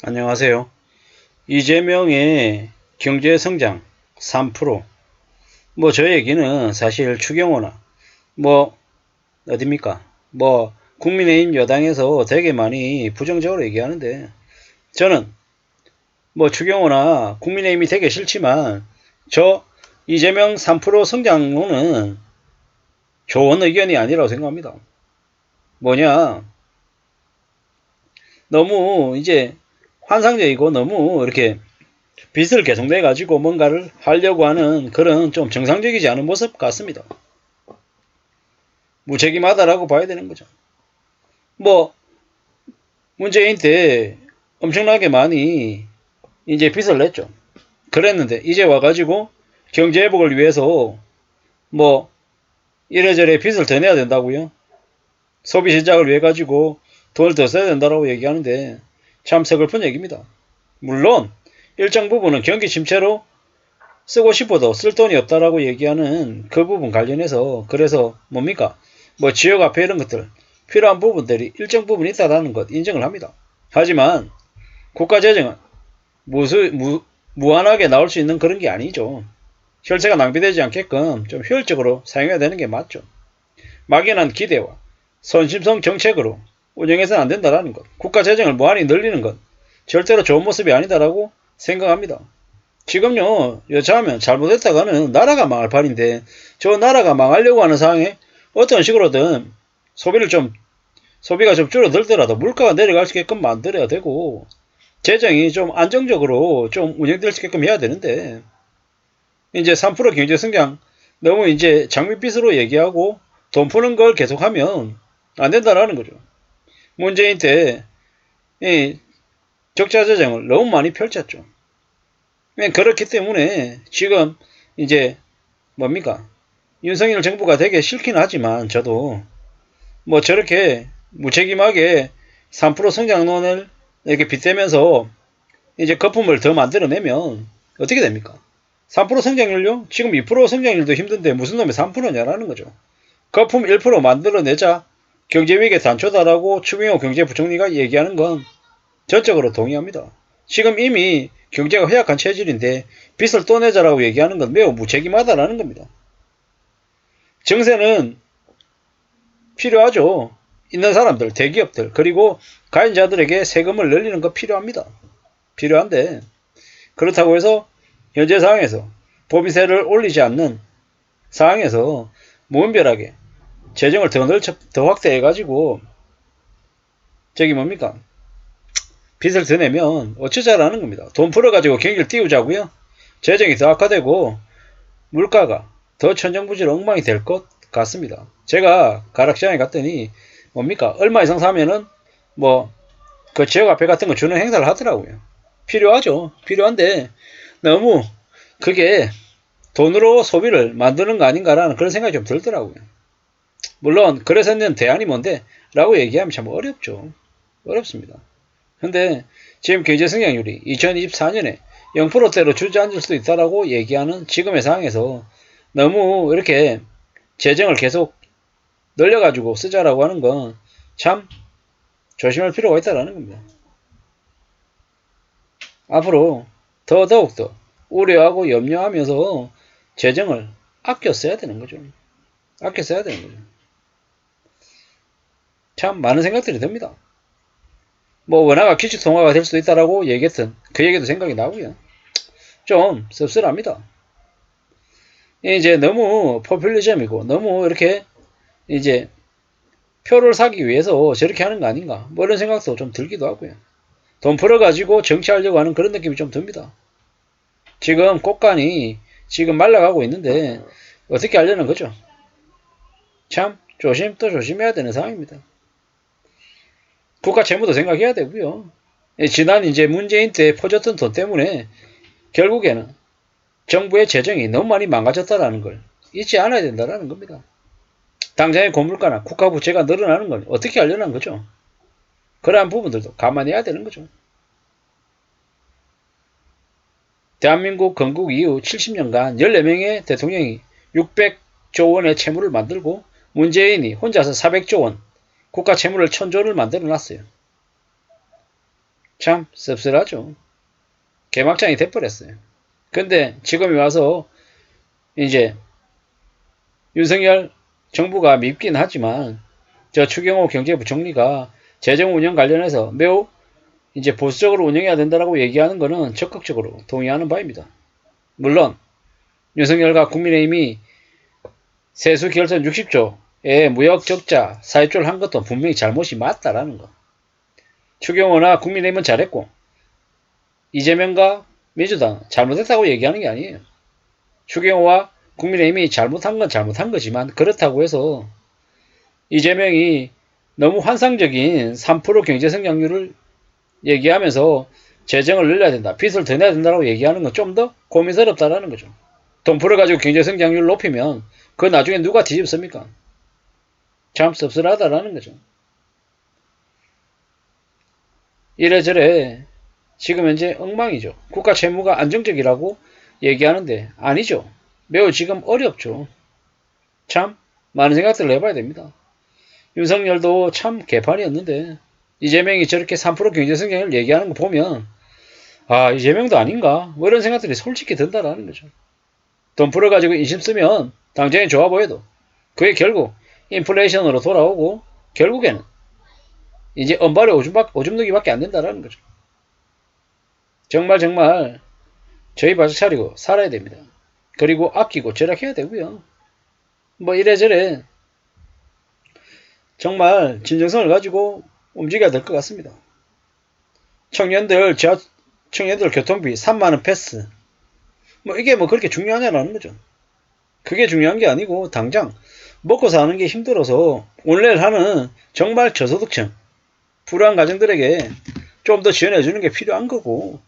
안녕하세요. 이재명의 경제성장 3%. 저 얘기는 사실 추경호나 어딥니까? 국민의힘 여당에서 되게 많이 부정적으로 얘기하는데, 저는 추경호나 국민의힘이 되게 싫지만 저 이재명 3% 성장론은 좋은 의견이 아니라고 생각합니다. 뭐냐, 너무 이제 환상적이고 너무 이렇게 빚을 계속 내가지고 뭔가를 하려고 하는 그런 좀 정상적이지 않은 모습 같습니다. 무책임하다라고 봐야 되는 거죠. 문재인 때 엄청나게 많이 이제 빚을 냈죠. 그랬는데 이제 와가지고 경제 회복을 위해서 뭐 이래저래 빚을 더 내야 된다고요. 소비 시작을 위해 가지고 돈을 더 써야 된다라고 얘기하는데 참 서글픈 얘기입니다. 물론 일정 부분은 경기 침체로 쓰고 싶어도 쓸 돈이 없다라고 얘기하는 그 부분 관련해서 그래서 지역화폐 이런 것들 필요한 부분들이 일정 부분 있다라는 것 인정을 합니다. 하지만 국가재정은 무한하게 나올 수 있는 그런 게 아니죠. 혈세가 낭비되지 않게끔 좀 효율적으로 사용해야 되는 게 맞죠. 막연한 기대와 선심성 정책으로 운영해서는 안 된다라는 것. 국가재정을 무한히 늘리는 것 절대로 좋은 모습이 아니다라고 생각합니다. 지금요, 여차하면 잘못했다가는 나라가 망할 판인데, 저 나라가 망하려고 하는 상황에 어떤 식으로든 소비가 좀 줄어들더라도 물가가 내려갈 수 있게끔 만들어야 되고, 재정이 좀 안정적으로 좀 운영될 수 있게끔 해야 되는데, 이제 3% 경제 성장 너무 이제 장밋빛으로 얘기하고 돈 푸는 걸 계속하면 안 된다라는 거죠. 문재인 때 이 적자 재정을 너무 많이 펼쳤죠. 그렇기 때문에 지금 이제 윤석열 정부가 되게 싫긴 하지만 저도 저렇게 무책임하게 3% 성장론을 이렇게 빗대면서 이제 거품을 더 만들어내면 어떻게 됩니까? 3% 성장률요? 지금 2% 성장률도 힘든데 무슨 놈의 3%냐라는 거죠. 거품 1% 만들어내자 경제위기의 단초다라고 추경호 경제부총리가 얘기하는 건 전적으로 동의합니다. 지금 이미 경제가 허약한 체질인데 빚을 또 내자라고 얘기하는 건 매우 무책임하다라는 겁니다. 정세는 필요하죠. 있는 사람들, 대기업들, 그리고 가인자들에게 세금을 늘리는 거 필요합니다. 필요한데 그렇다고 해서 현재 상황에서 법인세를 올리지 않는 상황에서 무분별하게 재정을 더 확대해가지고 빚을 더 내면 어쩌자라는 겁니다. 돈 풀어가지고 경기를 띄우자고요. 재정이 더 악화되고 물가가 더 천정부지로 엉망이 될 것 같습니다. 제가 가락시장에 갔더니 얼마 이상 사면은 그 지역화폐 같은 거 주는 행사를 하더라고요. 필요하죠. 필요한데 너무 그게 돈으로 소비를 만드는 거 아닌가라는 그런 생각이 좀 들더라고요. 물론 그래서 있는 대안이 뭔데? 라고 얘기하면 참 어렵죠. 어렵습니다. 근데 지금 경제 성장률이 2024년에 0%대로 주저앉을 수도 있다라고 얘기하는 지금의 상황에서 너무 이렇게 재정을 계속 늘려가지고 쓰자라고 하는 건 참 조심할 필요가 있다라는 겁니다. 앞으로 더욱더 우려하고 염려하면서 재정을 아껴 써야 되는 거죠. 아껴 써야 되는 거죠. 참 많은 생각들이 듭니다. 원화가 기축통화가 될 수도 있다라고 얘기했던 그 얘기도 생각이 나고요. 좀 씁쓸합니다. 이제 너무 포퓰리즘이고 너무 이렇게 이제 표를 사기 위해서 저렇게 하는 거 아닌가 이런 생각도 좀 들기도 하고요. 돈 풀어가지고 정치하려고 하는 그런 느낌이 좀 듭니다. 지금 꽃간이 지금 말라가고 있는데 어떻게 하려는 거죠? 참 또 조심해야 되는 상황입니다. 국가 채무도 생각해야 되고요. 지난 이제 문재인 때 퍼졌던 돈 때문에 결국에는 정부의 재정이 너무 많이 망가졌다는 걸 잊지 않아야 된다는 겁니다. 당장의 고물가나 국가 부채가 늘어나는 걸 어떻게 하려는 거죠. 그러한 부분들도 감안해야 되는 거죠. 대한민국 건국 이후 70년간 14명의 대통령이 600조 원의 채무를 만들고 문재인이 혼자서 400조 원 국가 채무를 1000조 원을 만들어 놨어요. 참 씁쓸하죠. 개막장이 돼버렸어요. 근데 지금이 와서 이제 윤석열 정부가 밉긴 하지만 저 추경호 경제부총리가 재정 운영 관련해서 매우 이제 보수적으로 운영해야 된다라고 얘기하는 것은 적극적으로 동의하는 바입니다. 물론 윤석열과 국민의힘이 세수 결선 60조의 무역 적자 사회조를 한 것도 분명히 잘못이 맞다라는 것. 추경호나 국민의힘은 잘했고 이재명과 민주당 잘못했다고 얘기하는 게 아니에요. 추경호와 국민의힘이 잘못한 건 잘못한 거지만 그렇다고 해서 이재명이 너무 환상적인 3% 경제성장률을 얘기하면서 재정을 늘려야 된다. 빚을 더 내야 된다고 얘기하는 건 좀 더 고민스럽다라는 거죠. 돈 풀어가지고 경제성장률 높이면 그 나중에 누가 뒤집습니까? 참 씁쓸하다라는 거죠. 이래저래 지금 현재 엉망이죠. 국가 채무가 안정적이라고 얘기하는데 아니죠. 매우 지금 어렵죠. 참 많은 생각들을 해봐야 됩니다. 윤석열도 참 개판이었는데 이재명이 저렇게 3% 경제성장을 얘기하는 거 보면 아 이재명도 아닌가 뭐 이런 생각들이 솔직히 든다라는 거죠. 돈 풀어가지고 인심 쓰면 당장에 좋아 보여도 그게 결국 인플레이션으로 돌아오고 결국에는 이제 엄발에 오줌 누기밖에 안 된다라는 거죠. 정말 저희 바짝 차리고 살아야 됩니다. 그리고 아끼고 절약해야 되고요. 뭐 이래저래 정말 진정성을 가지고 움직여야 될 것 같습니다. 청년들 교통비 3만원 패스 뭐 이게 뭐 그렇게 중요하냐라는 거죠. 그게 중요한 게 아니고 당장 먹고 사는 게 힘들어서 온라인 하는 정말 저소득층 불우한 가정들에게 좀 더 지원해 주는 게 필요한 거고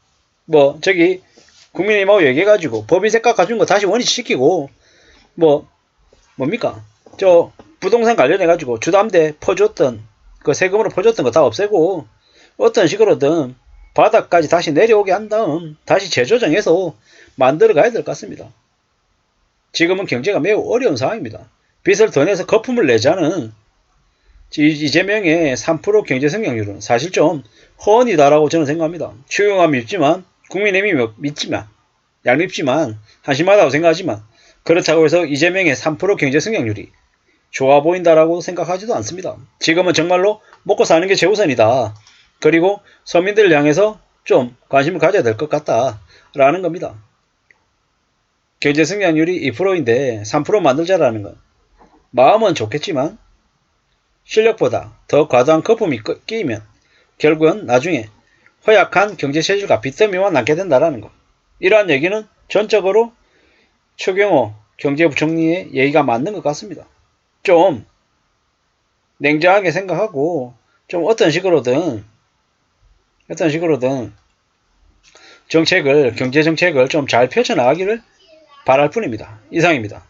뭐 저기 국민의힘하고 얘기해가지고 법인세 깎아준 거 다시 원위치시키고 뭐 뭡니까 저 부동산 관련해가지고 주담대 퍼줬던 그 세금으로 퍼줬던 거 다 없애고 어떤 식으로든 바닥까지 다시 내려오게 한 다음 다시 재조정해서 만들어 가야 될 것 같습니다. 지금은 경제가 매우 어려운 상황입니다. 빚을 더 내서 거품을 내자는 이재명의 3% 경제성장률은 사실 좀 허언이다라고 저는 생각합니다. 추경호가 밉지만 국민의힘이 믿지만 얄밉지만 한심하다고 생각하지만 그렇다고 해서 이재명의 3% 경제성장률이 좋아 보인다라고 생각하지도 않습니다. 지금은 정말로 먹고 사는 게 최우선이다. 그리고 서민들을 향해서 좀 관심을 가져야 될 것 같다라는 겁니다. 경제성장률이 2%인데 3% 만들자라는 건 마음은 좋겠지만 실력보다 더 과도한 거품이 끼이면 결국은 나중에 허약한 경제체질과 빚더미만 남게 된다는 것. 이러한 얘기는 전적으로 추경호 경제부총리의 얘기가 맞는 것 같습니다. 좀 냉정하게 생각하고 좀 어떤 식으로든 경제정책을 좀 잘 펼쳐나가기를 바랄 뿐입니다. 이상입니다.